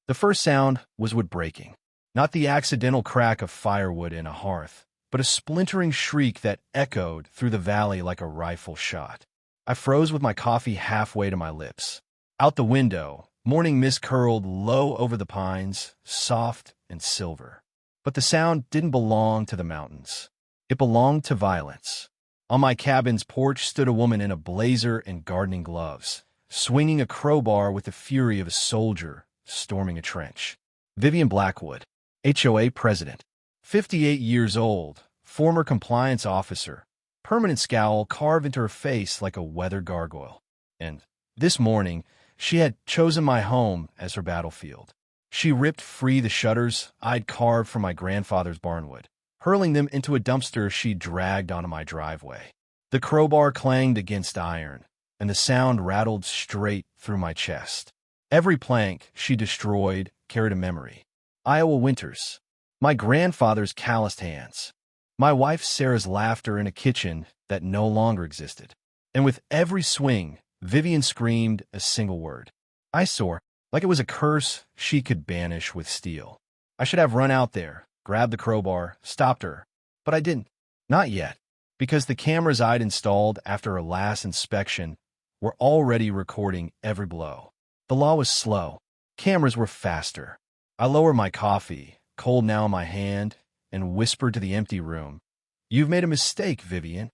The first sound was wood breaking, not the accidental crack of firewood in a hearth, but a splintering shriek that echoed through the valley like a rifle shot. I froze with my coffee halfway to my lips. Out the window, morning mist curled low over the pines, soft and silver. But the sound didn't belong to the mountains. It belonged to violence. On my cabin's porch stood a woman in a blazer and gardening gloves, swinging a crowbar with the fury of a soldier storming a trench. Vivian Blackwood, HOA president, 58 years old, former compliance officer, permanent scowl carved into her face like a weather gargoyle. And this morning, she had chosen my home as her battlefield. She ripped free the shutters I'd carved from my grandfather's barnwood, hurling them into a dumpster she dragged onto my driveway. The crowbar clanged against iron, and the sound rattled straight through my chest. Every plank she destroyed carried a memory. Iowa winters, my grandfather's calloused hands, my wife Sarah's laughter in a kitchen that no longer existed. And with every swing, Vivian screamed a single word. Eyesore, like it was a curse she could banish with steel. I should have run out there, grabbed the crowbar, stopped her. But I didn't. Not yet, because the cameras I'd installed after her last inspection were already recording every blow. The law was slow. Cameras were faster. I lowered my coffee, cold now in my hand, and whispered to the empty room, "You've made a mistake, Vivian.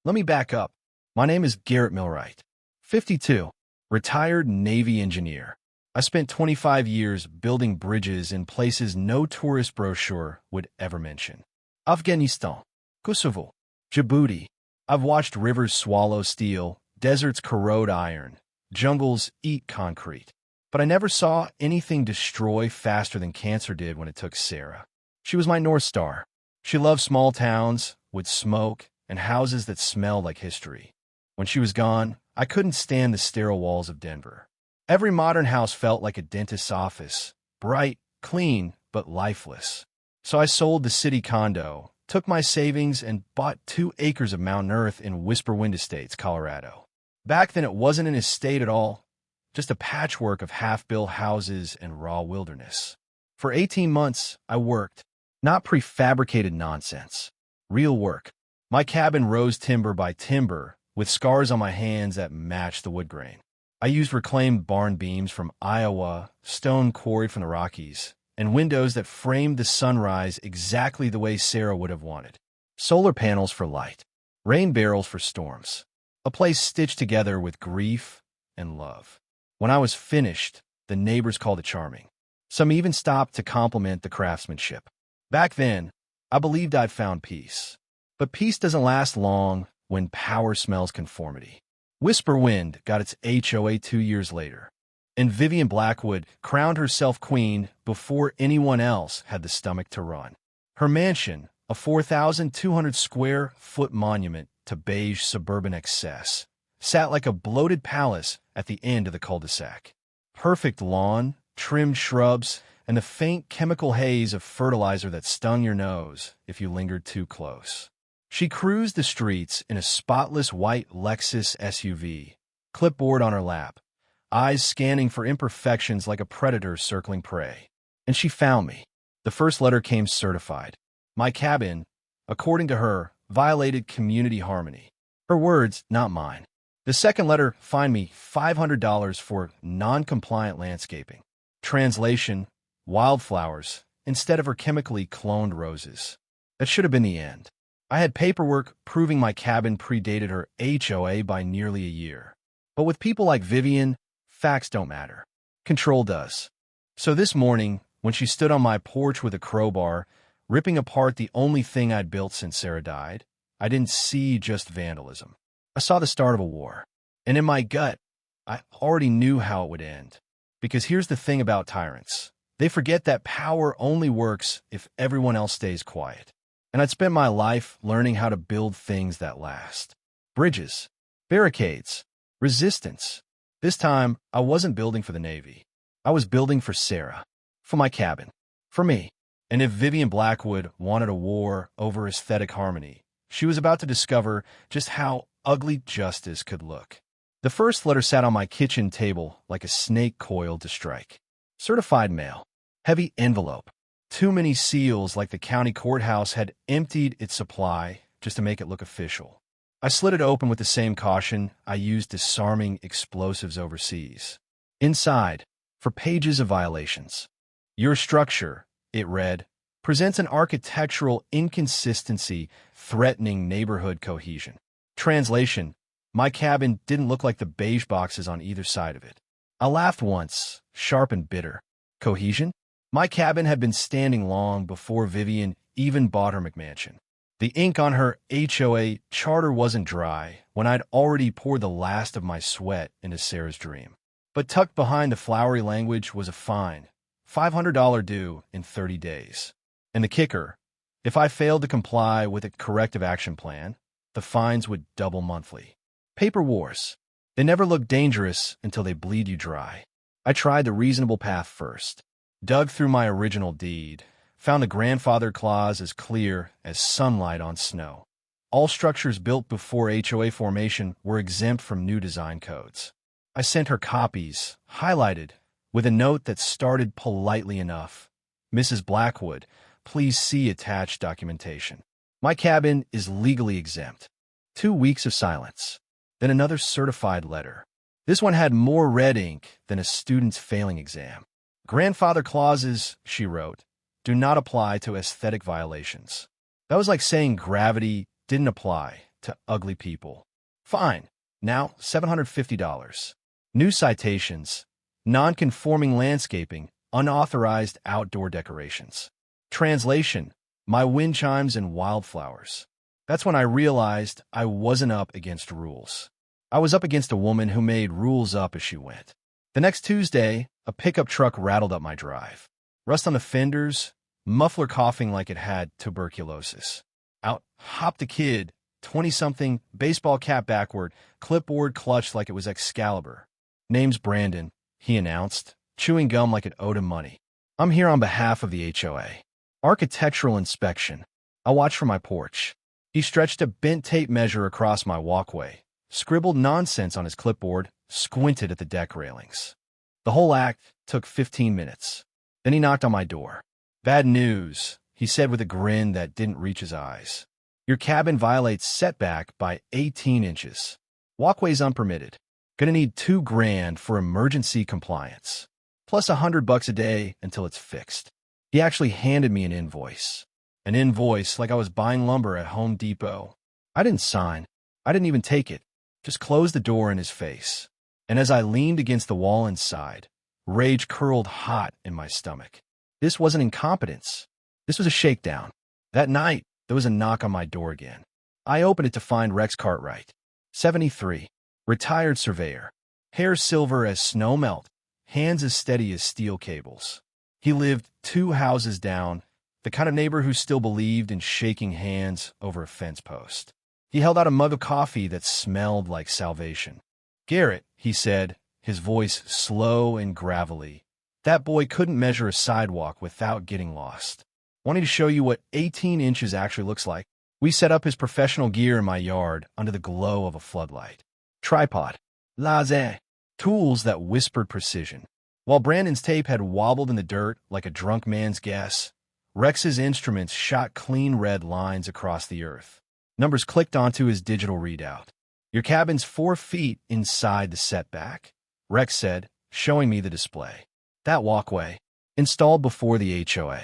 Let me back up. My name is Garrett Millwright, 52, retired Navy engineer. I spent 25 years building bridges in places no tourist brochure would ever mention. Afghanistan, Kosovo, Djibouti. I've watched rivers swallow steel, deserts corrode iron, jungles eat concrete. But I never saw anything destroy faster than cancer did when it took Sarah. She was my North Star. She loved small towns with smoke and houses that smelled like history. When she was gone, I couldn't stand the sterile walls of Denver. Every modern house felt like a dentist's office, bright, clean, but lifeless. So I sold the city condo, took my savings, and bought 2 acres of Mountain Earth in Whisper Wind Estates, Colorado. Back then, it wasn't an estate at all, just a patchwork of half-built houses and raw wilderness. For 18 months, I worked, not prefabricated nonsense, real work. My cabin rose timber by timber, with scars on my hands that matched the wood grain. I used reclaimed barn beams from Iowa, stone quarried from the Rockies, and windows that framed the sunrise exactly the way Sarah would have wanted. Solar panels for light, rain barrels for storms, a place stitched together with grief and love. When I was finished, the neighbors called it charming. Some even stopped to compliment the craftsmanship. Back then, I believed I'd found peace. But peace doesn't last long when power smells conformity. Whisper Wind got its HOA 2 years later, and Vivian Blackwood crowned herself queen before anyone else had the stomach to run. Her mansion, a 4,200 square foot monument to beige suburban excess, sat like a bloated palace at the end of the cul-de-sac. Perfect lawn, trimmed shrubs, and the faint chemical haze of fertilizer that stung your nose if you lingered too close. She cruised the streets in a spotless white Lexus SUV, clipboard on her lap, eyes scanning for imperfections like a predator circling prey. And she found me. The first letter came certified. My cabin, according to her, violated community harmony. Her words, not mine. The second letter fined me $500 for non-compliant landscaping. Translation, wildflowers, instead of her chemically cloned roses. That should have been the end. I had paperwork proving my cabin predated her HOA by nearly a year. But with people like Vivian, facts don't matter. Control does. So this morning, when she stood on my porch with a crowbar, ripping apart the only thing I'd built since Sarah died, I didn't see just vandalism. I saw the start of a war. And in my gut, I already knew how it would end. Because here's the thing about tyrants. They forget that power only works if everyone else stays quiet. And I'd spent my life learning how to build things that last. Bridges, barricades, resistance. This time, I wasn't building for the Navy. I was building for Sarah, for my cabin, for me. And if Vivian Blackwood wanted a war over aesthetic harmony, she was about to discover just how ugly justice could look. The first letter sat on my kitchen table like a snake coiled to strike. Certified mail. Heavy envelope. Too many seals, like the county courthouse had emptied its supply just to make it look official. I slid it open with the same caution I used disarming explosives overseas. Inside, for pages of violations. Your structure, it read, presents an architectural inconsistency threatening neighborhood cohesion. Translation: my cabin didn't look like the beige boxes on either side of it. I laughed once, sharp and bitter. Cohesion? My cabin had been standing long before Vivian even bought her McMansion. The ink on her HOA charter wasn't dry when I'd already poured the last of my sweat into Sarah's dream. But tucked behind the flowery language was a fine, $500 due in 30 days. And the kicker, if I failed to comply with a corrective action plan, the fines would double monthly. Paper wars. They never look dangerous until they bleed you dry. I tried the reasonable path first. Dug through my original deed, found a grandfather clause as clear as sunlight on snow. All structures built before HOA formation were exempt from new design codes. I sent her copies, highlighted, with a note that started politely enough. Mrs. Blackwood, please see attached documentation. My cabin is legally exempt. 2 weeks of silence. Then another certified letter. This one had more red ink than a student's failing exam. Grandfather clauses, she wrote, do not apply to aesthetic violations. That was like saying gravity didn't apply to ugly people. Fine. Now, $750. New citations. Non-conforming landscaping. Unauthorized outdoor decorations. Translation: my wind chimes and wildflowers. That's when I realized I wasn't up against rules. I was up against a woman who made rules up as she went. The next Tuesday, a pickup truck rattled up my drive. Rust on the fenders, muffler coughing like it had tuberculosis. Out hopped a kid, 20-something, baseball cap backward, clipboard clutched like it was Excalibur. Name's Brandon, he announced, chewing gum like it owed him money. I'm here on behalf of the HOA. Architectural inspection. I watched from my porch. He stretched a bent tape measure across my walkway, scribbled nonsense on his clipboard, squinted at the deck railings. The whole act took 15 minutes. Then he knocked on my door. Bad news, he said with a grin that didn't reach his eyes. Your cabin violates setback by 18 inches. Walkway's unpermitted. Gonna need $2,000 for emergency compliance. Plus $100 a day until it's fixed. He actually handed me an invoice. An invoice like I was buying lumber at Home Depot. I didn't sign. I didn't even take it. Just closed the door in his face. And as I leaned against the wall inside, rage curled hot in my stomach. This wasn't incompetence. This was a shakedown. That night, there was a knock on my door again. I opened it to find Rex Cartwright, 73, retired surveyor, hair silver as snow melt, hands as steady as steel cables. He lived 2 houses down, the kind of neighbor who still believed in shaking hands over a fence post. He held out a mug of coffee that smelled like salvation. Garrett, he said, his voice slow and gravelly. That boy couldn't measure a sidewalk without getting lost. Wanting to show you what 18 inches actually looks like, we set up his professional gear in my yard under the glow of a floodlight. Tripod, laser, tools that whispered precision. While Brandon's tape had wobbled in the dirt like a drunk man's guess, Rex's instruments shot clean red lines across the earth. Numbers clicked onto his digital readout. Your cabin's 4 feet inside the setback, Rex said, showing me the display. That walkway, installed before the HOA.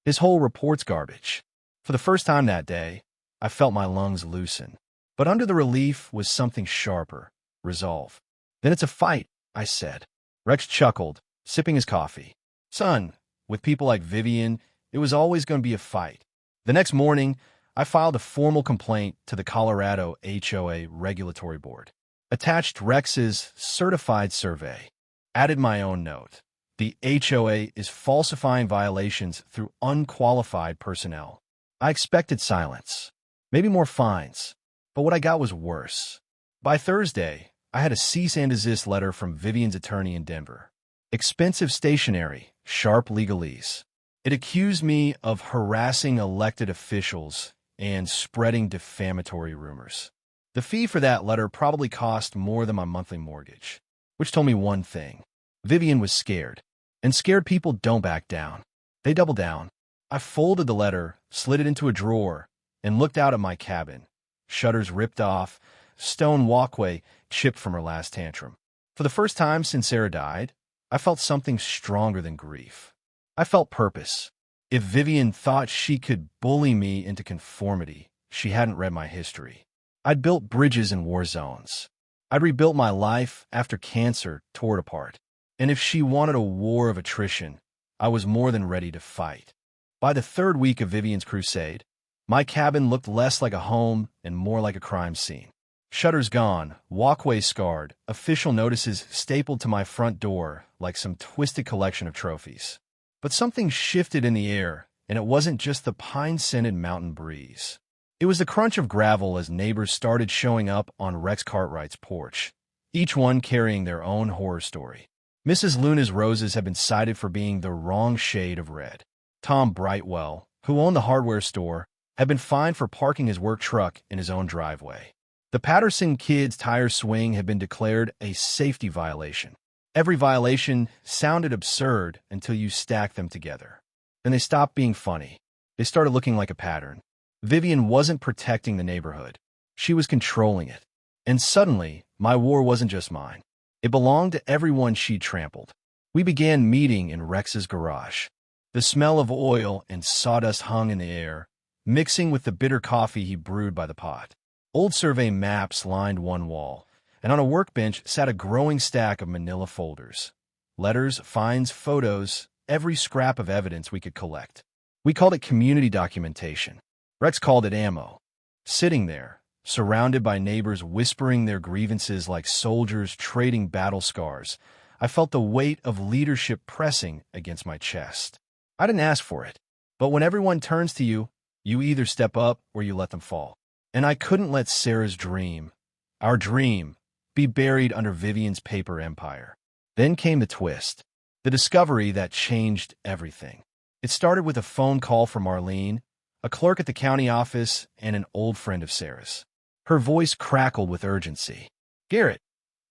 His whole report's garbage. For the first time that day, I felt my lungs loosen. But under the relief was something sharper, resolve. Then it's a fight, I said. Rex chuckled, sipping his coffee. Son, with people like Vivian, it was always going to be a fight. The next morning, I filed a formal complaint to the Colorado HOA Regulatory Board. Attached Rex's certified survey. Added my own note. The HOA is falsifying violations through unqualified personnel. I expected silence, maybe more fines, but what I got was worse. By Thursday, I had a cease and desist letter from Vivian's attorney in Denver. Expensive stationery, sharp legalese. It accused me of harassing elected officials and spreading defamatory rumors. The fee for that letter probably cost more than my monthly mortgage, which told me one thing. Vivian was scared. And scared people don't back down. They double down. I folded the letter, slid it into a drawer, and looked out at my cabin. Shutters ripped off, stone walkway chipped from her last tantrum. For the first time since Sarah died, I felt something stronger than grief. I felt purpose. If Vivian thought she could bully me into conformity, she hadn't read my history. I'd built bridges in war zones. I'd rebuilt my life after cancer tore it apart. And if she wanted a war of attrition, I was more than ready to fight. By the third week of Vivian's crusade, my cabin looked less like a home and more like a crime scene. Shutters gone, walkway scarred, official notices stapled to my front door like some twisted collection of trophies. But something shifted in the air, and it wasn't just the pine-scented mountain breeze. It was the crunch of gravel as neighbors started showing up on Rex Cartwright's porch, each one carrying their own horror story. Mrs. Luna's roses had been cited for being the wrong shade of red. Tom Brightwell, who owned the hardware store, had been fined for parking his work truck in his own driveway. The Patterson kids' tire swing had been declared a safety violation. Every violation sounded absurd until you stacked them together. Then they stopped being funny. They started looking like a pattern. Vivian wasn't protecting the neighborhood. She was controlling it. And suddenly, my war wasn't just mine. It belonged to everyone she'd trampled. We began meeting in Rex's garage. The smell of oil and sawdust hung in the air, mixing with the bitter coffee he brewed by the pot. Old survey maps lined one wall, and on a workbench sat a growing stack of manila folders. Letters, fines, photos, every scrap of evidence we could collect. We called it community documentation. Rex called it ammo. Sitting there, surrounded by neighbors whispering their grievances like soldiers trading battle scars, I felt the weight of leadership pressing against my chest. I didn't ask for it, but when everyone turns to you, you either step up or you let them fall. And I couldn't let Sarah's dream, our dream, be buried under Vivian's paper empire. Then came the twist, the discovery that changed everything. It started with a phone call from Marlene, a clerk at the county office and an old friend of Sarah's. Her voice crackled with urgency. "Garrett,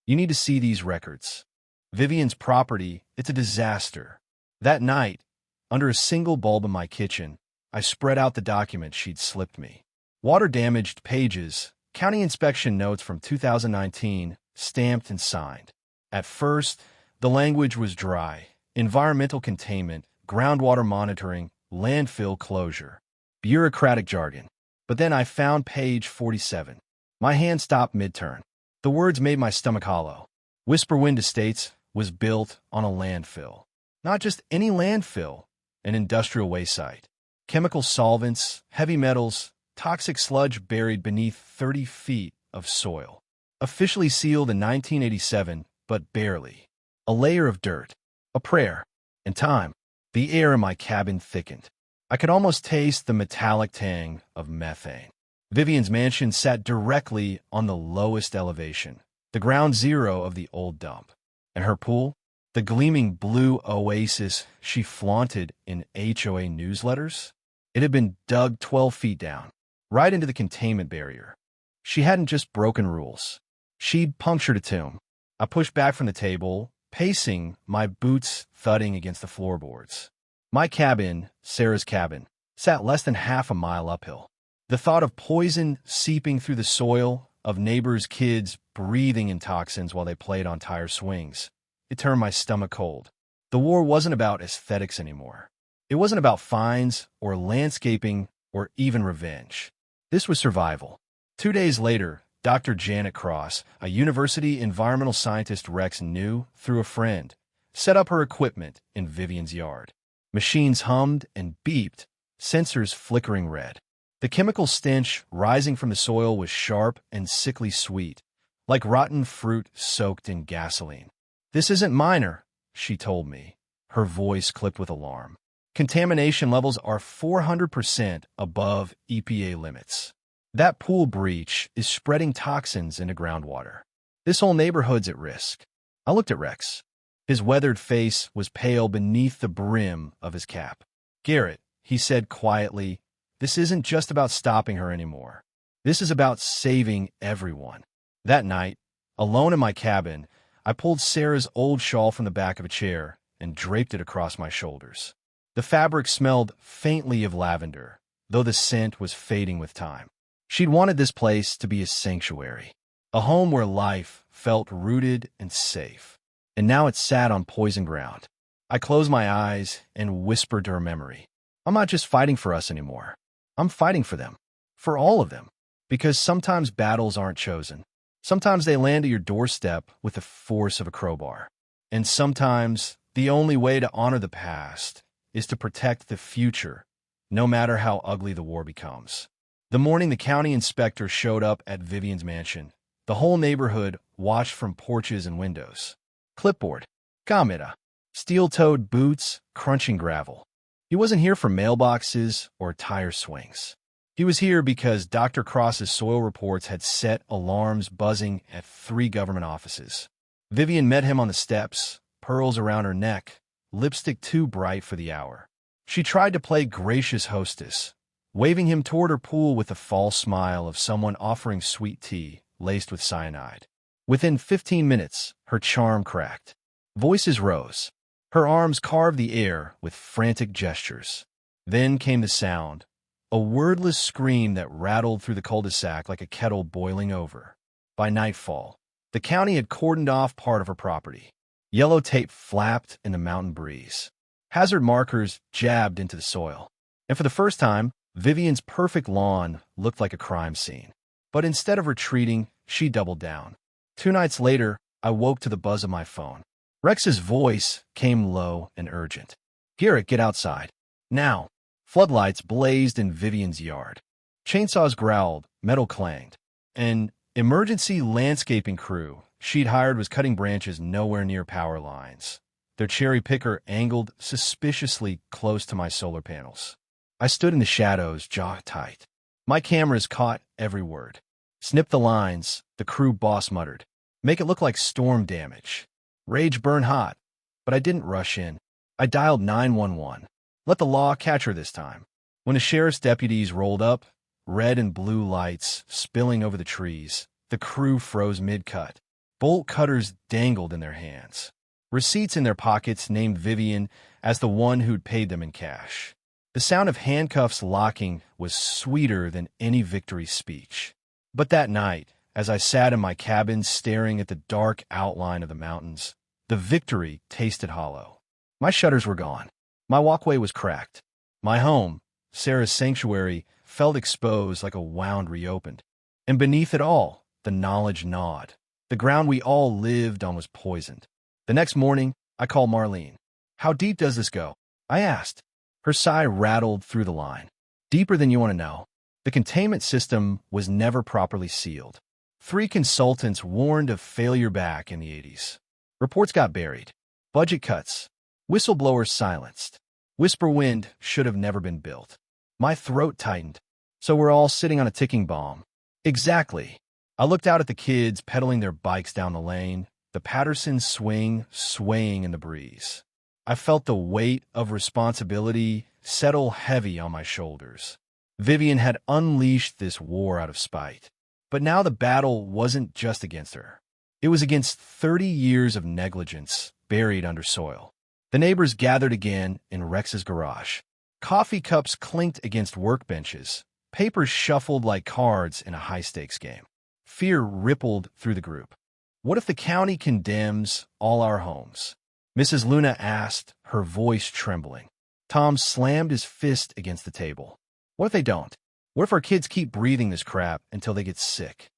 you need to see these records. Vivian's property, it's a disaster." That night, under a single bulb in my kitchen, I spread out the document she'd slipped me. Water-damaged pages, county inspection notes from 2019, stamped and signed. At first, the language was dry: environmental containment, groundwater monitoring, landfill closure. Bureaucratic jargon. But then I found page 47. My hand stopped mid-turn. The words made my stomach hollow. Whisperwind Estates was built on a landfill. Not just any landfill, an industrial waste site. Chemical solvents, heavy metals, toxic sludge buried beneath 30 feet of soil. Officially sealed in 1987, but barely. A layer of dirt, a prayer, and time. The air in my cabin thickened. I could almost taste the metallic tang of methane. Vivian's mansion sat directly on the lowest elevation, the ground zero of the old dump. And her pool, the gleaming blue oasis she flaunted in HOA newsletters, it had been dug 12 feet down, right into the containment barrier. She hadn't just broken rules. She'd punctured a tomb. I pushed back from the table, pacing, my boots thudding against the floorboards. My cabin, Sarah's cabin, sat less than half a mile uphill. The thought of poison seeping through the soil, of neighbors' kids breathing in toxins while they played on tire swings, it turned my stomach cold. The war wasn't about aesthetics anymore. It wasn't about fines or landscaping or even revenge. This was survival. 2 days later, Dr. Janet Cross, a university environmental scientist Rex knew through a friend, set up her equipment in Vivian's yard. Machines hummed and beeped, sensors flickering red. The chemical stench rising from the soil was sharp and sickly sweet, like rotten fruit soaked in gasoline. "This isn't minor," she told me, her voice clipped with alarm. "Contamination levels are 400% above EPA limits. That pool breach is spreading toxins into groundwater. This whole neighborhood's at risk." I looked at Rex. His weathered face was pale beneath the brim of his cap. "Garrett," he said quietly, "this isn't just about stopping her anymore. This is about saving everyone." That night, alone in my cabin, I pulled Sarah's old shawl from the back of a chair and draped it across my shoulders. The fabric smelled faintly of lavender, though the scent was fading with time. She'd wanted this place to be a sanctuary, a home where life felt rooted and safe. And now it sat on poison ground. I closed my eyes and whispered to her memory, "I'm not just fighting for us anymore. I'm fighting for them. For all of them." Because sometimes battles aren't chosen. Sometimes they land at your doorstep with the force of a crowbar. And sometimes the only way to honor the past is to protect the future, no matter how ugly the war becomes. The morning the county inspector showed up at Vivian's mansion, the whole neighborhood watched from porches and windows. Clipboard, camera, steel-toed boots, crunching gravel. He wasn't here for mailboxes or tire swings. He was here because Dr. Cross's soil reports had set alarms buzzing at 3 government offices. Vivian met him on the steps, pearls around her neck, lipstick too bright for the hour. She tried to play gracious hostess, waving him toward her pool with the false smile of someone offering sweet tea laced with cyanide. Within 15 minutes, her charm cracked. Voices rose. Her arms carved the air with frantic gestures. Then came the sound, a wordless scream that rattled through the cul-de-sac like a kettle boiling over. By nightfall, the county had cordoned off part of her property. Yellow tape flapped in the mountain breeze. Hazard markers jabbed into the soil. And for the first time, Vivian's perfect lawn looked like a crime scene. But instead of retreating, she doubled down. 2 nights later, I woke to the buzz of my phone. Rex's voice came low and urgent. "Garrett, get outside. Now." Floodlights blazed in Vivian's yard. Chainsaws growled, metal clanged. An emergency landscaping crew she'd hired was cutting branches nowhere near power lines. Their cherry picker angled suspiciously close to my solar panels. I stood in the shadows, jaw tight. My cameras caught every word. "Snip the lines," the crew boss muttered. "Make it look like storm damage. Rage burn hot." But I didn't rush in. I dialed 911. Let the law catch her this time. When the sheriff's deputies rolled up, red and blue lights spilling over the trees, the crew froze mid-cut. Bolt cutters dangled in their hands. Receipts in their pockets named Vivian as the one who'd paid them in cash. The sound of handcuffs locking was sweeter than any victory speech. But that night, as I sat in my cabin staring at the dark outline of the mountains, the victory tasted hollow. My shutters were gone. My walkway was cracked. My home, Sarah's sanctuary, felt exposed like a wound reopened. And beneath it all, the knowledge gnawed. The ground we all lived on was poisoned. The next morning, I called Marlene. "How deep does this go?" I asked. Her sigh rattled through the line. "Deeper than you want to know. The containment system was never properly sealed. 3 consultants warned of failure back in the 80s. Reports got buried. Budget cuts. Whistleblowers silenced. Whisper Wind should have never been built." My throat tightened. "So we're all sitting on a ticking bomb." "Exactly." I looked out at the kids pedaling their bikes down the lane, the Patterson swing swaying in the breeze. I felt the weight of responsibility settle heavy on my shoulders. Vivian had unleashed this war out of spite. But now the battle wasn't just against her. It was against 30 years of negligence buried under soil. The neighbors gathered again in Rex's garage. Coffee cups clinked against workbenches. Papers shuffled like cards in a high-stakes game. Fear rippled through the group. "What if the county condemns all our homes?" Mrs. Luna asked, her voice trembling. Tom slammed his fist against the table. "What if they don't? What if our kids keep breathing this crap until they get sick?"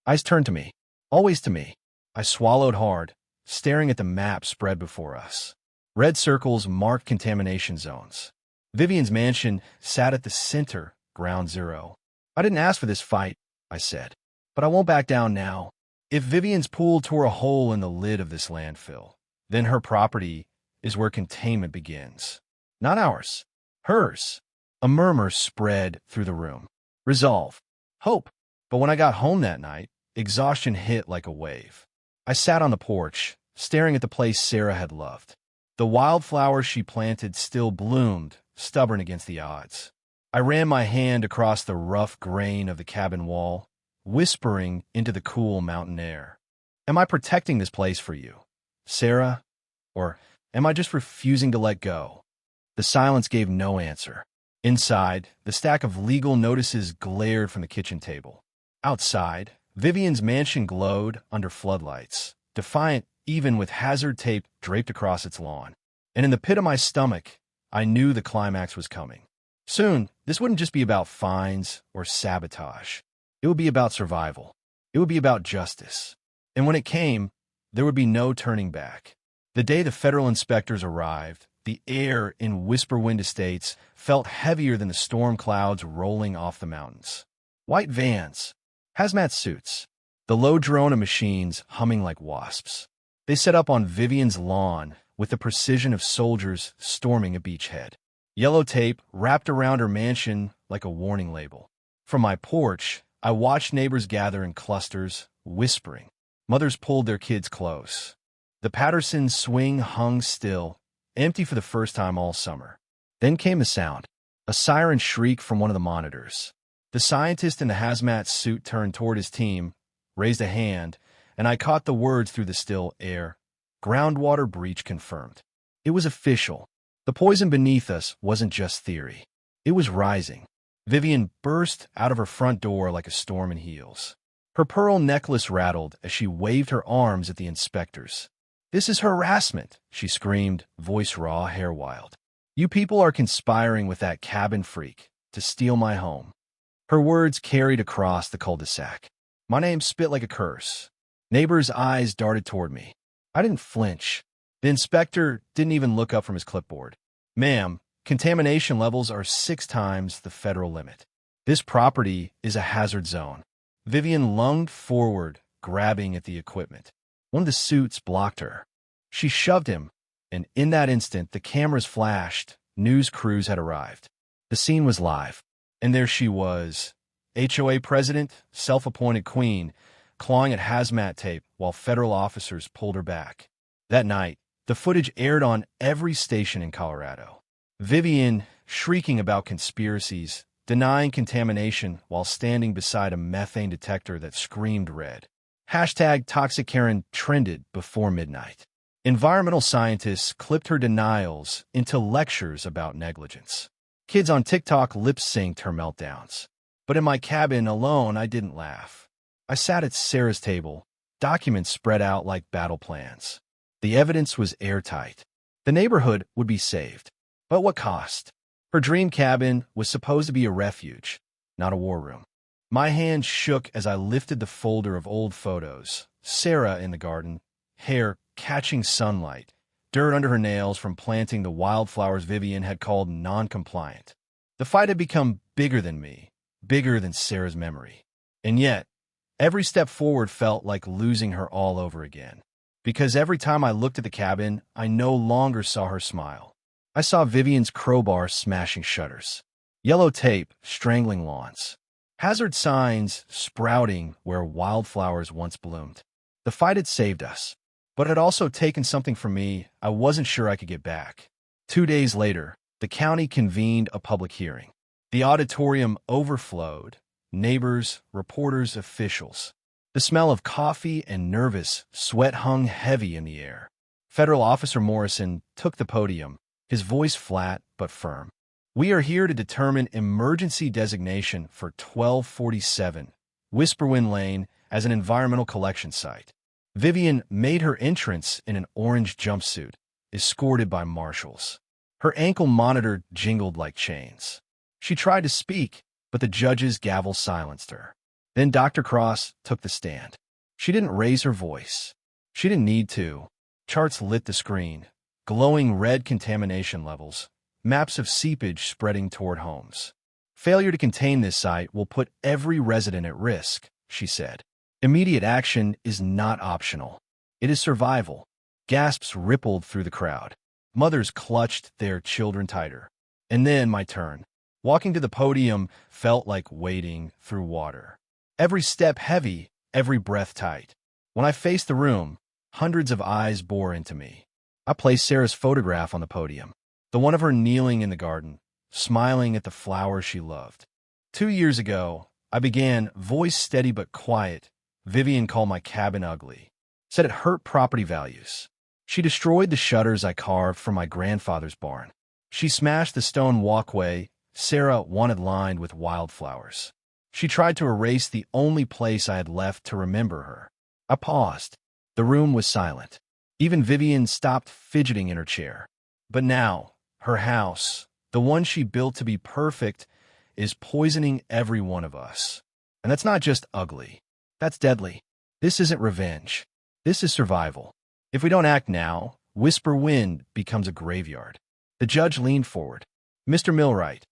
Eyes turned to me. Always to me. I swallowed hard, staring at the map spread before us. Red circles marked contamination zones. Vivian's mansion sat at the center, ground zero. "I didn't ask for this fight," I said, "but I won't back down now. If Vivian's pool tore a hole in the lid of this landfill, then her property is where containment begins. Not ours. Hers." A murmur spread through the room. Resolve. Hope. But when I got home that night, exhaustion hit like a wave. I sat on the porch, staring at the place Sarah had loved. The wildflowers she planted still bloomed, stubborn against the odds. I ran my hand across the rough grain of the cabin wall, whispering into the cool mountain air. "Am I protecting this place for you, Sarah? Or Am I just refusing to let go? The silence gave no answer. Inside, the stack of legal notices glared from the kitchen table. Outside, Vivian's mansion glowed under floodlights, defiant even with hazard tape draped across its lawn. And in the pit of my stomach, I knew the climax was coming. Soon, this wouldn't just be about fines or sabotage. It would be about survival. It would be about justice. And when it came, there would be no turning back. The day the federal inspectors arrived, the air in Whisper Wind Estates felt heavier than the storm clouds rolling off the mountains. White vans, hazmat suits, the low drone of machines humming like wasps. They set up on Vivian's lawn with the precision of soldiers storming a beachhead. Yellow tape wrapped around her mansion like a warning label. From my porch, I watched neighbors gather in clusters, whispering. Mothers pulled their kids close. The Patterson swing hung still, empty for the first time all summer. Then came the sound, a siren shriek from one of the monitors. The scientist in the hazmat suit turned toward his team, raised a hand, and I caught the words through the still air. Groundwater breach confirmed. It was official. The poison beneath us wasn't just theory. It was rising. Vivian burst out of her front door like a storm in heels. Her pearl necklace rattled as she waved her arms at the inspectors. "This is harassment," she screamed, voice raw, hair wild. "You people are conspiring with that cabin freak to steal my home." Her words carried across the cul-de-sac. My name spit like a curse. Neighbors' eyes darted toward me. I didn't flinch. The inspector didn't even look up from his clipboard. "Ma'am, contamination levels are 6 times the federal limit. This property is a hazard zone." Vivian lunged forward, grabbing at the equipment. One of the suits blocked her. She shoved him, and in that instant, the cameras flashed. News crews had arrived. The scene was live, and there she was, HOA president, self-appointed queen, clawing at hazmat tape while federal officers pulled her back. That night, the footage aired on every station in Colorado. Vivian shrieking about conspiracies, denying contamination while standing beside a methane detector that screamed red. Hashtag Toxic Karen trended before midnight. Environmental scientists clipped her denials into lectures about negligence. Kids on TikTok lip-synced her meltdowns. But in my cabin alone, I didn't laugh. I sat at Sarah's table, documents spread out like battle plans. The evidence was airtight. The neighborhood would be saved. But what cost? Her dream cabin was supposed to be a refuge, not a war room. My hand shook as I lifted the folder of old photos. Sarah in the garden, hair catching sunlight, dirt under her nails from planting the wildflowers Vivian had called non-compliant. The fight had become bigger than me, bigger than Sarah's memory. And yet, every step forward felt like losing her all over again. Because every time I looked at the cabin, I no longer saw her smile. I saw Vivian's crowbar smashing shutters, yellow tape strangling lawns, hazard signs sprouting where wildflowers once bloomed. The fight had saved us, but it had also taken something from me I wasn't sure I could get back. 2 days later, the county convened a public hearing. The auditorium overflowed, neighbors, reporters, officials. The smell of coffee and nervous sweat hung heavy in the air. Federal Officer Morrison took the podium, his voice flat but firm. "We are here to determine emergency designation for 1247 Whisperwind Lane as an environmental collection site." Vivian made her entrance in an orange jumpsuit, escorted by marshals. Her ankle monitor jingled like chains. She tried to speak, but the judge's gavel silenced her. Then Dr. Cross took the stand. She didn't raise her voice. She didn't need to. Charts lit the screen, glowing red contamination levels, maps of seepage spreading toward homes. "Failure to contain this site will put every resident at risk," she said. "Immediate action is not optional. It is survival." Gasps rippled through the crowd. Mothers clutched their children tighter. And then my turn. Walking to the podium felt like wading through water. Every step heavy, every breath tight. When I faced the room, hundreds of eyes bore into me. I placed Sarah's photograph on the podium, the one of her kneeling in the garden, smiling at the flowers she loved. 2 years ago, I began, voice steady but quiet. Vivian called my cabin ugly, said it hurt property values. She destroyed the shutters I carved from my grandfather's barn. She smashed the stone walkway Sarah wanted lined with wildflowers. She tried to erase the only place I had left to remember her. I paused. The room was silent. Even Vivian stopped fidgeting in her chair. But now, her house, the one she built to be perfect, is poisoning every one of us. And that's not just ugly. That's deadly. This isn't revenge. This is survival. If we don't act now, Whisper Wind becomes a graveyard. The judge leaned forward. Mr. Millwright,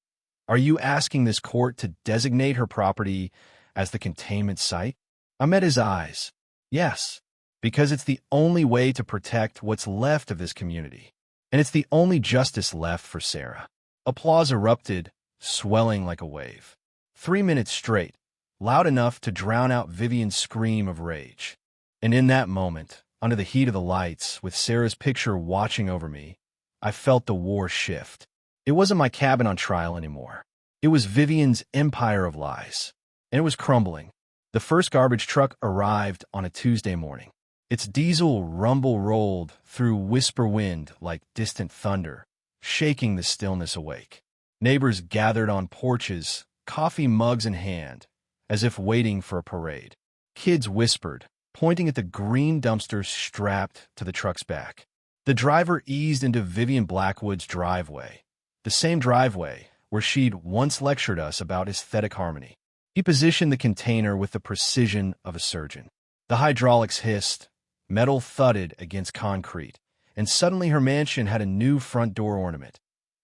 are you asking this court to designate her property as the containment site? I met his eyes. Yes, because it's the only way to protect what's left of this community. And it's the only justice left for Sarah. Applause erupted, swelling like a wave. 3 minutes straight, loud enough to drown out Vivian's scream of rage. And in that moment, under the heat of the lights, with Sarah's picture watching over me, I felt the war shift. It wasn't my cabin on trial anymore. It was Vivian's empire of lies. And it was crumbling. The first garbage truck arrived on a Tuesday morning. Its diesel rumble rolled through Whisper Wind like distant thunder, shaking the stillness awake. Neighbors gathered on porches, coffee mugs in hand, as if waiting for a parade. Kids whispered, pointing at the green dumpster strapped to the truck's back. The driver eased into Vivian Blackwood's driveway, the same driveway where she'd once lectured us about aesthetic harmony. He positioned the container with the precision of a surgeon. The hydraulics hissed, metal thudded against concrete, and suddenly her mansion had a new front door ornament,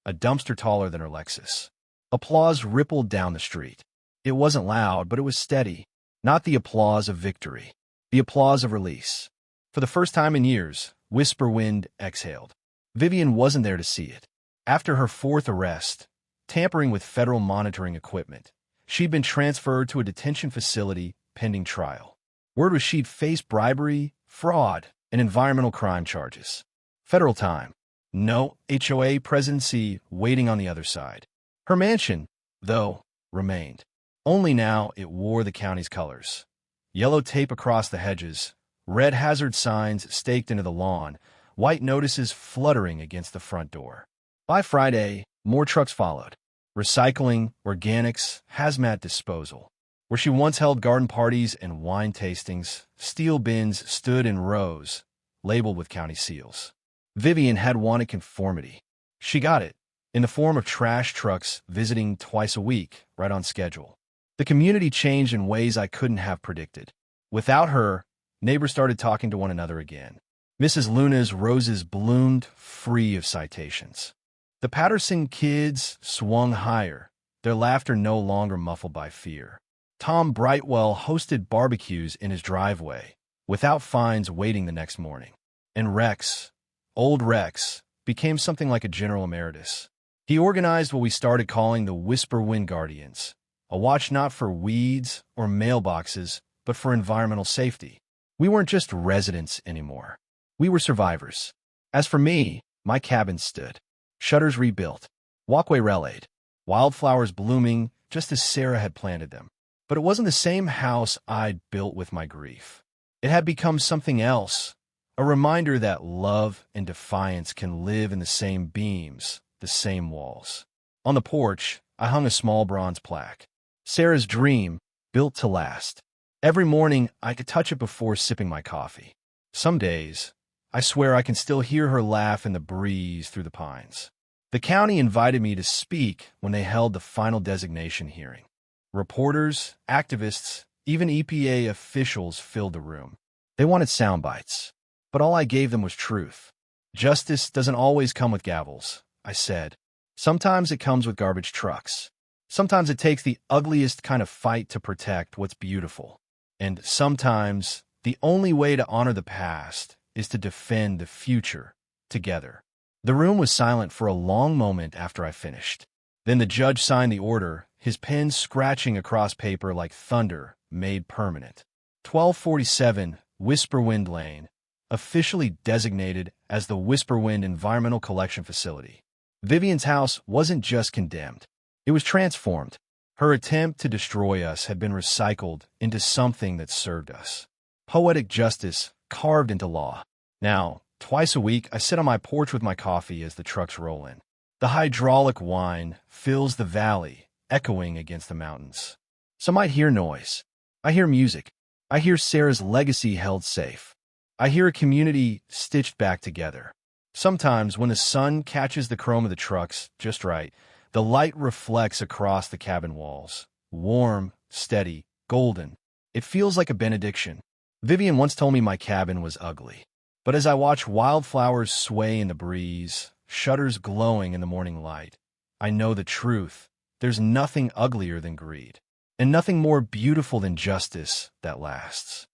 a dumpster taller than her Lexus. Applause rippled down the street. It wasn't loud, but it was steady. Not the applause of victory, the applause of release. For the first time in years, Whisper Wind exhaled. Vivian wasn't there to see it. After her fourth arrest, tampering with federal monitoring equipment, she'd been transferred to a detention facility pending trial. Word was she'd face bribery, fraud, and environmental crime charges. Federal time. No HOA presidency waiting on the other side. Her mansion, though, remained. Only now it wore the county's colors. Yellow tape across the hedges, red hazard signs staked into the lawn, white notices fluttering against the front door. By Friday, more trucks followed. Recycling, organics, hazmat disposal. Where she once held garden parties and wine tastings, steel bins stood in rows, labeled with county seals. Vivian had wanted conformity. She got it, in the form of trash trucks visiting twice a week, right on schedule. The community changed in ways I couldn't have predicted. Without her, neighbors started talking to one another again. Mrs. Luna's roses bloomed free of citations. The Patterson kids swung higher, their laughter no longer muffled by fear. Tom Brightwell hosted barbecues in his driveway, without fines waiting the next morning. And Rex, old Rex, became something like a general emeritus. He organized what we started calling the Whisper Wind Guardians, a watch not for weeds or mailboxes, but for environmental safety. We weren't just residents anymore. We were survivors. As for me, my cabin stood. Shutters rebuilt. Walkway relayed. Wildflowers blooming just as Sarah had planted them. But it wasn't the same house I'd built with my grief. It had become something else, a reminder that love and defiance can live in the same beams, the same walls. On the porch, I hung a small bronze plaque. Sarah's dream, built to last. Every morning, I could touch it before sipping my coffee. Some days, I swear I can still hear her laugh in the breeze through the pines. The county invited me to speak when they held the final designation hearing. Reporters, activists, even EPA officials filled the room. They wanted sound bites, but all I gave them was truth. Justice doesn't always come with gavels, I said. Sometimes it comes with garbage trucks. Sometimes it takes the ugliest kind of fight to protect what's beautiful. And sometimes the only way to honor the past is to defend the future together. The room was silent for a long moment after I finished. Then the judge signed the order, his pen scratching across paper like thunder made permanent. 1247 Whisper Wind Lane, officially designated as the Whisper Wind Environmental Collection Facility. Vivian's house wasn't just condemned. It was transformed. Her attempt to destroy us had been recycled into something that served us. Poetic justice carved into law. Now, Twice a week, I sit on my porch with my coffee as the trucks roll in. The hydraulic whine fills the valley, echoing against the mountains. Some might hear noise. I hear music. I hear Sarah's legacy held safe. I hear a community stitched back together. Sometimes, when the sun catches the chrome of the trucks just right, the light reflects across the cabin walls. Warm, steady, golden. It feels like a benediction. Vivian once told me my cabin was ugly. But as I watch wildflowers sway in the breeze, shutters glowing in the morning light, I know the truth. There's nothing uglier than greed, and nothing more beautiful than justice that lasts.